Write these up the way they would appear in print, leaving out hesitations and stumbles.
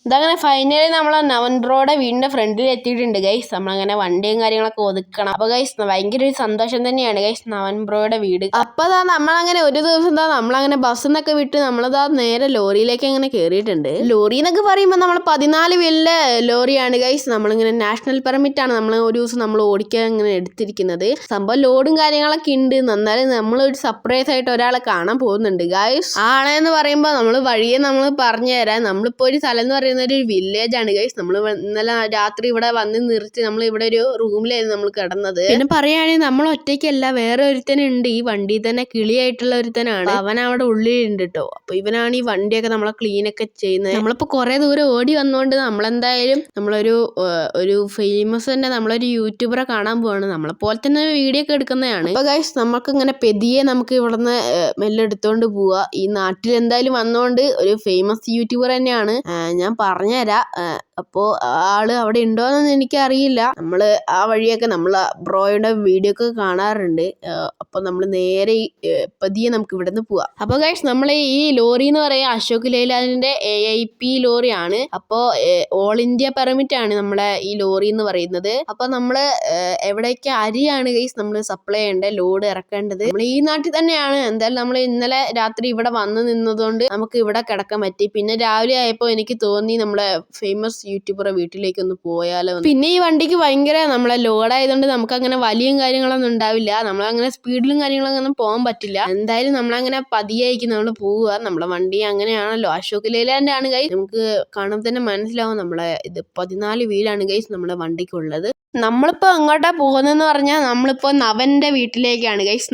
ഇതങ്ങനെ ഫൈനലി നമ്മൾ നവൻ ബ്രോയുടെ വീടിന്റെ ഫ്രണ്ടിൽ എത്തിയിട്ടുണ്ട് ഗൈസ്. നമ്മളങ്ങനെ വണ്ടിയും കാര്യങ്ങളൊക്കെ ഒതുക്കണം. അപ്പൊ ഗൈസ് ഭയങ്കര ഒരു സന്തോഷം തന്നെയാണ് ഗൈസ് നവൻ ബ്രോയുടെ വീട്. അപ്പൊ നമ്മളങ്ങനെ ഒരു ദിവസം നമ്മളങ്ങനെ ബസ്സിൽ നിന്നൊക്കെ വിട്ട് നമ്മളിതാ നേരെ ലോറിയിലേക്ക് അങ്ങനെ കയറിയിട്ടുണ്ട്. ലോറി എന്നൊക്കെ പറയുമ്പോൾ നമ്മൾ 14 വീലിന്റെ ലോറിയാണ് ഗൈസ്. നമ്മളിങ്ങനെ നാഷണൽ പെർമിറ്റ് ആണ് നമ്മൾ ഒരു ദിവസം നമ്മൾ ഓടിക്കാൻ ഇങ്ങനെ എടുത്തിരിക്കുന്നത്. സംഭവം ലോഡും കാര്യങ്ങളൊക്കെ ഉണ്ട്. എന്നാലും നമ്മൾ ഒരു സർപ്രൈസ് ആയിട്ട് ഒരാളെ കാണാൻ പോകുന്നുണ്ട് ഗൈസ്. ആളെന്ന് പറയുമ്പോൾ നമ്മൾ വഴിയെ നമ്മൾ പറഞ്ഞു തരാം. നമ്മളിപ്പോ ഒരു സ്ഥലം എന്ന് പറയുന്നത് ഒരു വില്ലേജ് ആണ് ഗൈസ്. നമ്മൾ ഇന്നലെ രാത്രി ഇവിടെ വന്ന് നിർത്തി നമ്മൾ ഇവിടെ ഒരു റൂമിലായിരുന്നു നമ്മൾ കിടന്നത്. പിന്നെ പറയുകയാണെങ്കിൽ നമ്മൾ ഒറ്റയ്ക്കല്ല, വേറെ ഒരുത്തനുണ്ട് ഈ വണ്ടിയിൽ തന്നെ. കിളിയായിട്ടുള്ള ഒരുത്തനാണ്. അവൻ അവിടെ ഉള്ളിലുണ്ട് കേട്ടോ. അപ്പൊ ഇവനാണ് ഈ വണ്ടിയൊക്കെ നമ്മളെ ക്ലീൻ ഒക്കെ ചെയ്യുന്നത്. നമ്മളിപ്പോ കുറെ ദൂരം ഓടി വന്നോണ്ട് നമ്മളെന്തായാലും ഒരു ഫേമസ് തന്നെ നമ്മളൊരു യൂട്യൂബറെ കാണാൻ പോവാണ്. നമ്മളെ പോലെ തന്നെ വീഡിയോ ഒക്കെ എടുക്കുന്നതാണ്. അപ്പൊ ഗൈസ് നമുക്ക് ഇങ്ങനെ പെതിയെ നമുക്ക് ഇവിടുന്ന് മെല്ലെ എടുത്തോണ്ട് പോവാ. ഈ നാട്ടിൽ എന്തായാലും വന്നോണ്ട് ഒരു ഫേമസ് യൂട്യൂബർ തന്നെയാണ്. ഞാൻ പറഞ്ഞുതരാം. അപ്പോൾ ആള് അവിടെ ഉണ്ടോയെന്നൊന്നും എനിക്കറിയില്ല. നമ്മൾ ആ വഴിയൊക്കെ നമ്മൾ ബ്രോയുടെ വീഡിയോ ഒക്കെ കാണാറുണ്ട്. അപ്പോൾ നമ്മൾ നേരെ പതിയെ നമുക്ക് ഇവിടെ നിന്ന് പോവാം. അപ്പോൾ ഗൈസ് നമ്മൾ ഈ ലോറി എന്ന് പറയുക അശോക് ലൈലാൻഡിന്റെ AIP ലോറിയാണ്. അപ്പോൾ ഓൾ ഇന്ത്യ പെർമിറ്റ് ആണ് നമ്മളെ ഈ ലോറി എന്ന് പറയുന്നത്. അപ്പോൾ നമ്മൾ എവിടേക്ക് അരിയാണ് ഗൈസ് നമ്മൾ സപ്ലൈ ചെയ്യേണ്ടത്, ലോഡ് ഇറക്കേണ്ടത്. നമ്മൾ ഈ നാട്ടിൽ തന്നെയാണ്. എന്തായാലും നമ്മൾ ഇന്നലെ രാത്രി ഇവിടെ വന്ന് നിന്നതുകൊണ്ട് നമുക്ക് ഇവിടെ കിടക്കാൻ പറ്റി. പിന്നെ രാവിലെ ആയപ്പോൾ എനിക്ക് തോന്നി നമ്മളെ ഫേമസ് യൂട്യൂബറെ വീട്ടിലേക്ക് ഒന്ന് പോയാലോ. പിന്നെ ഈ വണ്ടിക്ക് ഭയങ്കര നമ്മളെ ലോഡായതുകൊണ്ട് നമുക്ക് അങ്ങനെ വലിയ കാര്യങ്ങളൊന്നും ഉണ്ടാവില്ല. നമ്മളങ്ങനെ സ്പീഡിലും കാര്യങ്ങളൊന്നും പോകാൻ പറ്റില്ല. എന്തായാലും നമ്മളങ്ങനെ പതിയായിരിക്കും നമ്മൾ പോവുക. നമ്മളെ വണ്ടി അങ്ങനെയാണല്ലോ. അശോക് ലൈലാൻഡ് ആണ് ഗൈസ്. നമുക്ക് കാണുമ്പോൾ തന്നെ മനസ്സിലാവും നമ്മളെ ഇത് 14 വീലാണ് ഗൈസ് നമ്മുടെ വണ്ടിക്കുള്ളത്. നമ്മളിപ്പോ എങ്ങോട്ടാ പോകുന്നതെന്ന് പറഞ്ഞാൽ നമ്മളിപ്പോ നവന്റെ വീട്ടിലേക്കാണ് ഗൈസ്.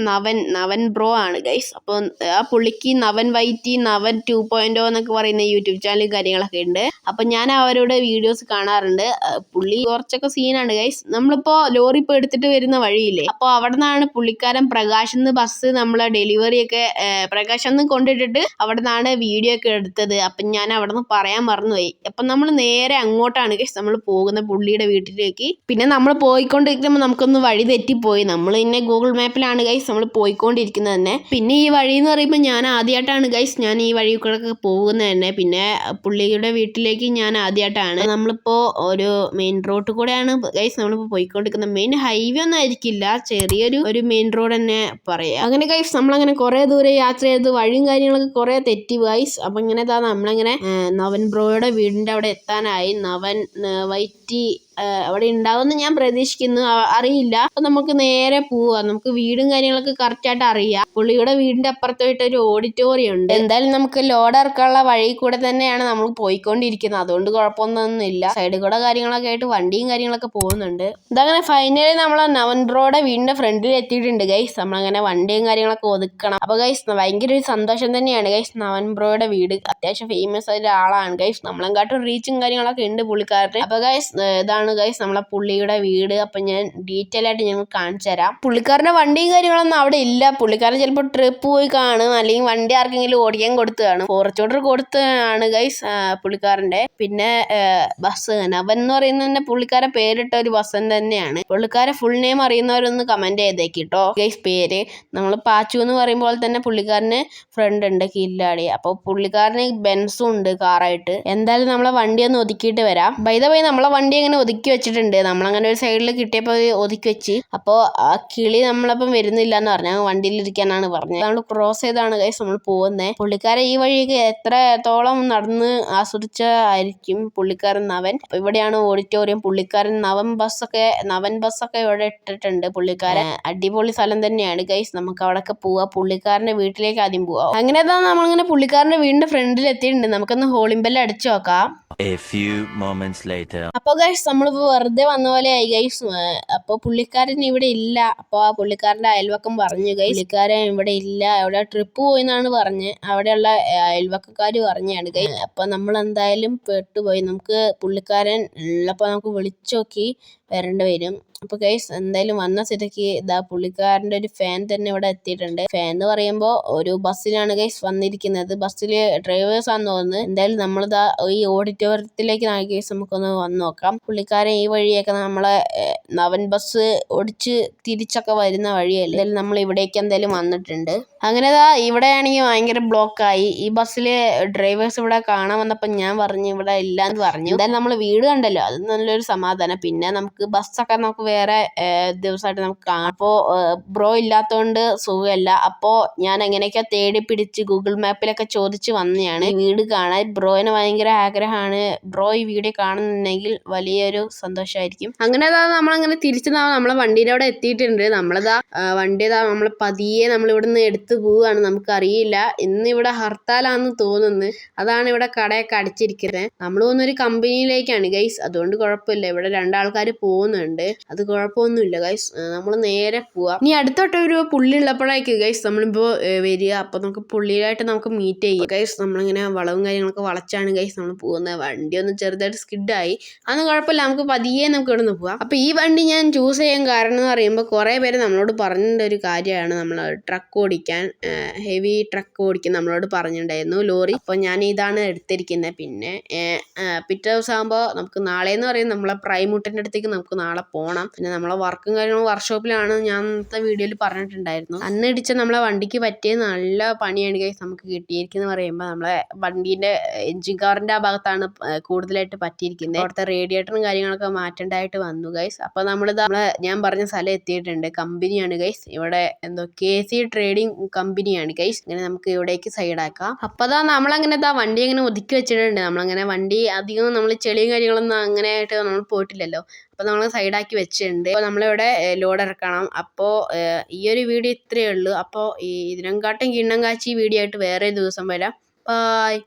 നവൻ ബ്രോ ആണ് ഗൈസ്. അപ്പോൾ ആ പുള്ളിക്ക് നവൻ വൈറ്റി നവൻ 2.0 എന്നൊക്കെ പറയുന്ന യൂട്യൂബ് ചാനലും കാര്യങ്ങളൊക്കെ ഉണ്ട്. അപ്പൊ ഞാൻ അവരുടെ വീഡിയോസ് കാണാറുണ്ട്. പുള്ളി കുറച്ചൊക്കെ സീനാണ് ഗൈസ്. നമ്മളിപ്പോ ലോറി ഇപ്പൊ എടുത്തിട്ട് വരുന്ന വഴിയില്ലേ, അപ്പോൾ അവിടെ നിന്നാണ് പുള്ളിക്കാരൻ പ്രകാശ് എന്ന് ബസ് നമ്മളെ ഡെലിവറി ഒക്കെ പ്രകാശ് എന്ന് കൊണ്ടിട്ടിട്ട് അവിടെ നിന്നാണ് വീഡിയോ ഒക്കെ എടുത്തത്. അപ്പൊ ഞാൻ അവിടെ നിന്ന് പറയാൻ മറന്നുപോയി. അപ്പൊ നമ്മൾ നേരെ അങ്ങോട്ടാണ് ഗൈസ് നമ്മൾ പോകുന്ന പുള്ളിയുടെ വീട്ടിലേക്ക്. പിന്നെ നമ്മൾ പോയിക്കൊണ്ടിരിക്കുമ്പോൾ നമുക്കൊന്ന് വഴി തെറ്റിപ്പോയി. നമ്മൾ ഇന്നെ ഗൂഗിൾ മാപ്പിലാണ് ഗൈസ് നമ്മൾ പോയിക്കൊണ്ടിരിക്കുന്നത് തന്നെ. പിന്നെ ഈ വഴി എന്ന് പറയുമ്പോൾ ഞാൻ ആദ്യമായിട്ടാണ് ഗൈസ് ഞാൻ ഈ വഴി കൂടെ പോകുന്നത് തന്നെ. പിന്നെ പുള്ളിയുടെ വീട്ടിലേക്ക് ഞാൻ ആദ്യമായിട്ടാണ്. നമ്മളിപ്പോൾ ഒരു മെയിൻ റോഡ് കൂടെയാണ് ഗൈസ് നമ്മളിപ്പോൾ പോയിക്കൊണ്ടിരിക്കുന്നത്. മെയിൻ ഹൈവേ ഒന്നും ആയിരിക്കില്ല, ചെറിയൊരു മെയിൻ റോഡ് തന്നെ പറയാം. അങ്ങനെ ഗൈസ് നമ്മളങ്ങനെ കുറെ ദൂരം യാത്ര ചെയ്ത് വഴിയും കാര്യങ്ങളൊക്കെ കുറെ തെറ്റി ഗൈസ്. അപ്പൊ ഇങ്ങനെ നമ്മളങ്ങനെ നവൻ ബ്രോയുടെ വീടിന്റെ അവിടെ എത്താനായി. നവൻ വൈറ്റി അവിടെ ഉണ്ടാവുമെന്ന് ഞാൻ പ്രതീക്ഷിക്കുന്നു, അറിയില്ല. അപ്പൊ നമുക്ക് നേരെ പോവാം. നമുക്ക് വീടും കാര്യങ്ങളൊക്കെ കറക്റ്റ് ആയിട്ട് അറിയാം. പുള്ളിയുടെ വീടിന്റെ അപ്പുറത്തായിട്ട് ഒരു ഓഡിറ്റോറിയം ഉണ്ട്. എന്തായാലും നമുക്ക് ലോഡ് ഇറക്കാനുള്ള വഴി കൂടെ തന്നെയാണ് നമ്മൾ പോയിക്കൊണ്ടിരിക്കുന്നത്. അതുകൊണ്ട് കുഴപ്പമൊന്നുമില്ല. സൈഡിൽ കൂടെ കാര്യങ്ങളൊക്കെ ആയിട്ട് വണ്ടിയും കാര്യങ്ങളൊക്കെ പോകുന്നുണ്ട്. ഇതങ്ങനെ ഫൈനലി നമ്മൾ നവൻ ബ്രോയുടെ വീടിന്റെ ഫ്രണ്ടിൽ എത്തിയിട്ടുണ്ട് ഗൈസ്. നമ്മളങ്ങനെ വണ്ടിയും കാര്യങ്ങളൊക്കെ ഒതുക്കണം. അപ്പൊ ഗൈസ് ഭയങ്കര ഒരു സന്തോഷം തന്നെയാണ് ഗൈസ്. നവൻ ബ്രോയുടെ വീട് അത്യാവശ്യം ഫേമസ് ആയ ആളാണ് ഗൈസ്. നമ്മളെക്കാട്ടും റീച്ചും കാര്യങ്ങളൊക്കെ ഉണ്ട് പുള്ളിക്കാരന്. അപ്പൊ ഗൈസ് ഇതാണ് ഗൈസ് നമ്മളെ പുള്ളിയുടെ വീട്. അപ്പൊ ഞാൻ ഡീറ്റെയിൽ ആയിട്ട് ഞങ്ങൾ കാണിച്ചു തരാം. പുള്ളിക്കാരന്റെ വണ്ടിയും കാര്യങ്ങളൊന്നും അവിടെ ഇല്ല. പുള്ളിക്കാരൻ ചിലപ്പോൾ ട്രിപ്പ് പോയി കാണും, അല്ലെങ്കിൽ വണ്ടി ആർക്കെങ്കിലും ഓടിക്കാൻ കൊടുത്തു കാണും. ഫോർച്യൂണർ കൊടുത്താണ് ഗൈസ് പുള്ളിക്കാരന്റെ. പിന്നെ ബസ് നവൻ എന്ന് പറയുന്നതിന്റെ പുള്ളിക്കാരൻ പേരിട്ട ഒരു ബസ് തന്നെയാണ്. പുള്ളിക്കാരെ ഫുൾ നെയിം അറിയുന്നവരൊന്ന് കമന്റ് ചെയ്തേക്കിട്ടോ ഗൈസ്. പേര് നമ്മൾ പാച്ചു എന്ന് പറയുമ്പോൾ തന്നെ പുള്ളിക്കാരന് ഫ്രണ്ട് ഉണ്ട് കില്ലാടി. അപ്പൊ പുള്ളിക്കാരന് ബെൻസും ഉണ്ട് കാറായിട്ട്. എന്തായാലും നമ്മളെ വണ്ടി ഒന്ന് ഒതുക്കിയിട്ട് വരാം. ബൈ ദ വേ നമ്മളെ വണ്ടി അങ്ങനെ ഒതുക്കി വെച്ചിട്ടുണ്ട്. നമ്മളങ്ങനെ ഒരു സൈഡിൽ കിട്ടിയപ്പോൾ ഒതുക്കി വെച്ച്. അപ്പോൾ ആ കിളി നമ്മളപ്പം വരുന്നില്ല എന്ന് പറഞ്ഞു, വണ്ടിയിൽ ഇരിക്കാനാണ് പറഞ്ഞത്. നമ്മൾ ക്രോസ് ചെയ്താണ് ഗൈസ് നമ്മൾ പോകുന്നത്. പുള്ളിക്കാരൻ ഈ വഴിയൊക്കെ എത്രത്തോളം നടന്ന് ആസ്വദിച്ചായിരിക്കും പുള്ളിക്കാരൻ നവൻ. അപ്പൊ ഇവിടെയാണ് ഓഡിറ്റോറിയം. പുള്ളിക്കാരൻ നവൻ ബസ്സൊക്കെ ഇവിടെ ഇട്ടിട്ടുണ്ട്. പുള്ളിക്കാരൻ അടിപൊളി സ്ഥലം തന്നെയാണ് ഗൈസ്. നമുക്ക് അവിടെയൊക്കെ പോവാം. പുള്ളിക്കാരന്റെ വീട്ടിലേക്ക് ആദ്യം പോവാം. അങ്ങനെ നമ്മളിങ്ങനെ പുള്ളിക്കാരന്റെ വീടിന്റെ ഫ്രണ്ടിൽ എത്തിയിട്ടുണ്ട്. നമുക്കൊന്ന് ഹോളിംഗ് ബെല്ല് അടിച്ചു നോക്കാം. അപ്പൊ ഗൈസ് നമ്മളിപ്പോ വെറുതെ വന്ന പോലെ ആയി ഗൈസ്. അപ്പൊ പുള്ളിക്കാരൻ ഇവിടെ ഇല്ല. അപ്പൊ ആ പുള്ളിക്കാരന്റെ അയൽവക്കം പറഞ്ഞു ഗൈസ് പുള്ളിക്കാരൻ ഇവിടെ ഇല്ല, എവിടെ ട്രിപ്പ് പോയിന്നാണ് പറഞ്ഞ് അവിടെയുള്ള അയൽവക്കക്കാര് പറഞ്ഞാണ് ഗൈസ്. അപ്പൊ നമ്മൾ എന്തായാലും പെട്ടുപോയി. നമുക്ക് പുള്ളിക്കാരൻ ഉള്ളപ്പോ നമുക്ക് വിളിച്ചു നോക്കി വരേണ്ടി വരും. അപ്പോൾ ഗൈസ് എന്തായാലും വന്ന സ്ഥിതിക്ക് ഇതാ പുള്ളിക്കാരൻ്റെ ഒരു ഫാൻ തന്നെ ഇവിടെ എത്തിയിട്ടുണ്ട്. ഫാൻ എന്ന് പറയുമ്പോൾ ഒരു ബസ്സിലാണ് ഗൈസ് വന്നിരിക്കുന്നത്. ബസ്സിൽ ഡ്രൈവേഴ്സ് ആണെന്ന് തോന്നുന്നത്. എന്തായാലും നമ്മളിതാ ഈ ഓഡിറ്റോറിയത്തിലേക്ക് ഗൈസ് നമുക്കൊന്ന് വന്ന് നോക്കാം. പുള്ളിക്കാരൻ ഈ വഴിയൊക്കെ നമ്മളെ നവൻ ബസ് ഓടിച്ച് തിരിച്ചൊക്കെ വരുന്ന വഴിയല്ലേ. എന്തായാലും നമ്മൾ ഇവിടേക്ക് എന്തായാലും വന്നിട്ടുണ്ട്. അങ്ങനെ ഇവിടെയാണെങ്കിൽ ഭയങ്കര ബ്ലോക്കായി. ഈ ബസ്സിൽ ഡ്രൈവേഴ്സ് ഇവിടെ കാണാൻ വന്നപ്പോൾ ഞാൻ പറഞ്ഞു ഇവിടെ ഇല്ലാന്ന് പറഞ്ഞു. എന്തായാലും നമ്മൾ വീട് കണ്ടല്ലോ, അത് നല്ലൊരു സമാധാനം. പിന്നെ നമുക്ക് ബസ്സൊക്കെ നമുക്ക് വേറെ ദിവസമായിട്ട് നമുക്ക് കാണാം. അപ്പോൾ ബ്രോ ഇല്ലാത്തതുകൊണ്ട് സുഖമല്ല. അപ്പോൾ ഞാൻ എങ്ങനെയൊക്കെ തേടി പിടിച്ച് ഗൂഗിൾ മാപ്പിലൊക്കെ ചോദിച്ച് വന്നതാണ് ഈ വീട് കാണാൻ. ബ്രോയിന് ഭയങ്കര ആഗ്രഹമാണ് ബ്രോ ഈ വീഡിയോ കാണുന്നുണ്ടെങ്കിൽ വലിയൊരു സന്തോഷമായിരിക്കും. അങ്ങനെ നമ്മളങ്ങനെ തിരിച്ച് നമ്മളെ വണ്ടീൻ്റെ അവിടെ എത്തിയിട്ടുണ്ട്. വണ്ടി നമ്മൾ പതിയെ നമ്മളിവിടുന്ന് എടുത്ത് പോവുകയാണ്. നമുക്കറിയില്ല, ഇന്നിവിടെ ഹർത്താലാണെന്ന് തോന്നുന്നു. അതാണ് ഇവിടെ കടയൊക്കെ അടച്ചിരിക്കുന്നത്. നമ്മൾ പോകുന്നൊരു കമ്പനിയിലേക്കാണ് ഗൈസ്, അതുകൊണ്ട് കുഴപ്പമില്ല. ഇവിടെ രണ്ടാൾക്കാർ പോകുന്നുണ്ട്, അത് കുഴപ്പമൊന്നുമില്ല ഗൈസ്. നമ്മൾ നേരെ പോവാം. ഇനി അടുത്തോട്ട് ഒരു പുള്ളി ഉള്ളപ്പോഴേക്കും ഗൈസ് നമ്മളിപ്പോൾ വരിക. അപ്പോൾ നമുക്ക് പുള്ളിയിലായിട്ട് നമുക്ക് മീറ്റ് ചെയ്യാം ഗൈസ്. നമ്മളിങ്ങനെ വളവും കാര്യങ്ങളൊക്കെ വളച്ചാണ് ഗൈസ് നമ്മൾ പോകുന്നത്. വണ്ടി ഒന്ന് ചെറുതായിട്ട് സ്കിഡായി, അതൊന്നും കുഴപ്പമില്ല, നമുക്ക് പതിയെ നമുക്ക് ഇവിടെ നിന്ന് പോവാം. അപ്പോൾ ഈ വണ്ടി ഞാൻ ചൂസ് ചെയ്യാൻ കാരണം എന്ന് പറയുമ്പോൾ കുറേ പേര് നമ്മളോട് പറഞ്ഞിട്ടുള്ള ഒരു കാര്യമാണ്, നമ്മൾ ട്രക്ക് ഓടിക്കാൻ, ഹെവി ട്രക്ക് ഓടിക്കാൻ നമ്മളോട് പറഞ്ഞിട്ടുണ്ടായിരുന്നു, ലോറി. അപ്പോൾ ഞാൻ ഇതാണ് എടുത്തിരിക്കുന്നത്. പിന്നെ പിറ്റേ ദിവസം ആകുമ്പോൾ നമുക്ക് നാളെ എന്ന് പറയുന്നത് നമ്മളെ പ്രൈമുട്ടിൻ്റെ അടുത്തേക്ക് നമുക്ക് നാളെ പോകണം. പിന്നെ നമ്മളെ വർക്കും കാര്യങ്ങളും വർക്ക്ഷോപ്പിലാണ്, ഞാൻ ഇന്നത്തെ വീഡിയോയിൽ പറഞ്ഞിട്ടുണ്ടായിരുന്നു. അന്ന് ഇടിച്ച നമ്മളെ വണ്ടിക്ക് പറ്റിയ നല്ല പണിയാണ് ഗൈസ് നമുക്ക് കിട്ടിയിരിക്കുന്നത്. പറയുമ്പോൾ നമ്മളെ വണ്ടീൻ്റെ എൻജിൻ കവറിൻ്റെ ആ ഭാഗത്താണ് കൂടുതലായിട്ട് പറ്റിയിരിക്കുന്നത്. അവിടുത്തെ റേഡിയേറ്ററും കാര്യങ്ങളൊക്കെ മാറ്റേണ്ടതായിട്ട് വന്നു ഗൈസ്. അപ്പോൾ ഞാൻ പറഞ്ഞ സ്ഥലം എത്തിയിട്ടുണ്ട്. കമ്പനിയാണ് ഗൈസ്, ഇവിടെ എന്തോ KC ട്രേഡിംഗ് കമ്പനിയാണ് ഗൈസ്. ഇങ്ങനെ നമുക്ക് ഇവിടേക്ക് സൈഡാക്കാം. അപ്പോൾ നമ്മളങ്ങനെ വണ്ടി അങ്ങനെ ഒതുക്കി വെച്ചിട്ടുണ്ട്. നമ്മളങ്ങനെ വണ്ടി അധികം നമ്മൾ ചെളിയും കാര്യങ്ങളൊന്നും അങ്ങനെ ആയിട്ട് നമ്മൾ പോയിട്ടില്ലല്ലോ. അപ്പോൾ നമ്മൾ സൈഡാക്കി വെച്ചിട്ടുണ്ട്. അപ്പോൾ നമ്മളിവിടെ ലോഡ് ഇറക്കണം. അപ്പോൾ ഈ ഒരു വീഡിയോ ഇത്രയേ ഉള്ളൂ. അപ്പോൾ ഇതിനെക്കാട്ടും കിണ്ണം കാച്ചി വീഡിയോ ആയിട്ട് വേറെ ദിവസം വരാം. ബായ്.